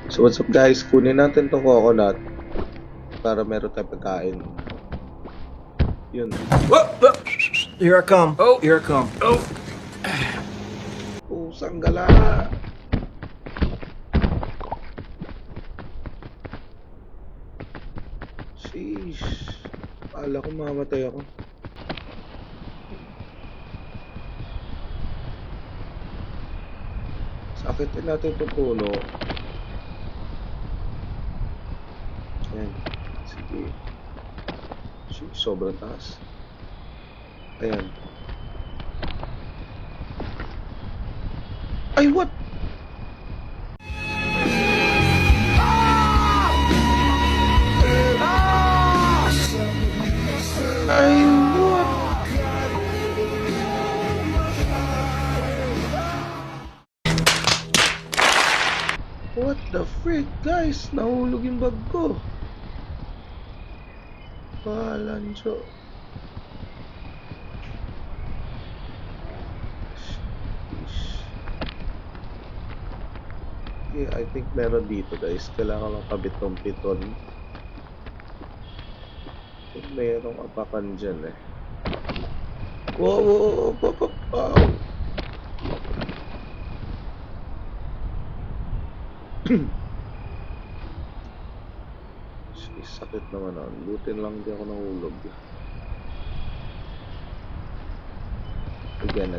So what's up guys, kunin natin tong coconut para meron tayong pagkain. Yun. Whoa, whoa. Here I come. Oh, here I come. Oh. Pusang gala! Sheesh. Akala ko mamatay ako. Sakitin natin itong puno. Ayan. Sige. Sheesh, sobrang taas. Ayan. Ay, what? Ay, what? What the frick, guys? Nahulog yung bag ko. Palancho. Yeah, I think meron dito guys. Kailangan lang kabit ng piton. Merong apakan dyan eh. Wow, wow, wow, wow, wow. Sakit naman ako. Butin lang di ako nahulog. Again.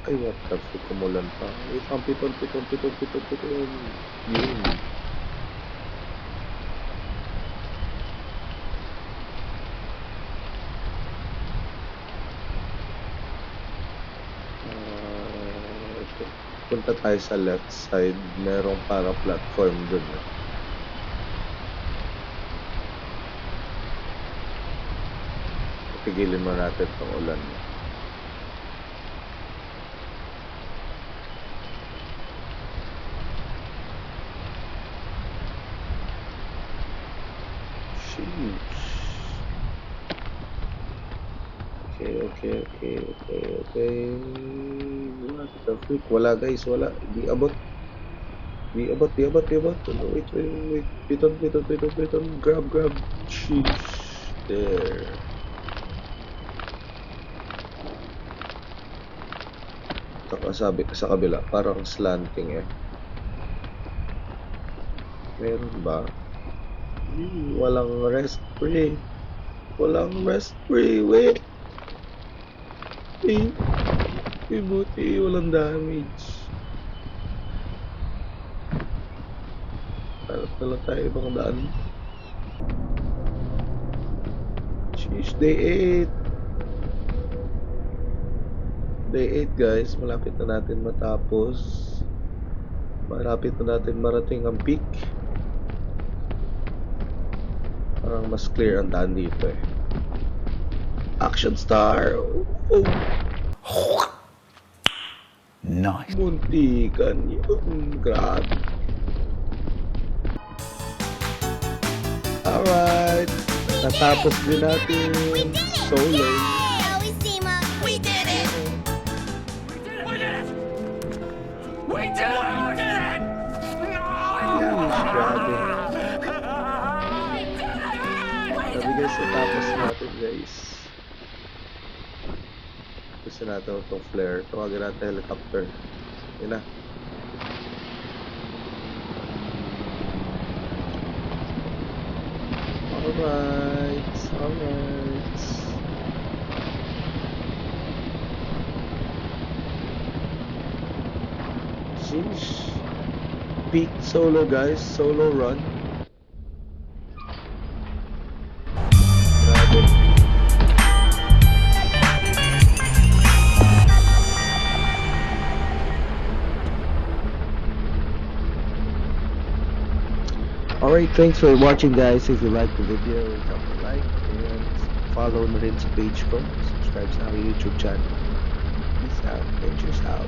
Ay, what the fuck, kumulan pa. Wait, ang piton. Yun. Punta tayo sa left side. Merong para platform dun. Tigilin mo natin itong ulan. Okay. What the freak? Wala guys, wala. Di abot. Ano, wait. Piton. Grab. Sheesh. There. Sabi sa kabila, parang slanting eh. Meron ba? Walang rest free. Wait. Buti walang damage. Harap na lang tayo ibang daan. Sheesh, day 8 guys, malapit na natin matapos. Malapit na natin marating ang peak. Parang mas clear ang daan dito eh. Action star! Oh. Nice. Muntikan yun. Grabe. Alright. Natapos din natin solo. Grabe. Sabi guys, natapos natin guys. Gusto natin itong flare. Tawagin natin helicopter. Yun na. Alright. Sheesh. Peak solo guys. Solo run. Grabe. Alright, thanks for watching guys. If you liked the video, drop a like and follow na rin sa page ko. Subscribe sa aking YouTube channel. Peace out. Ventures out.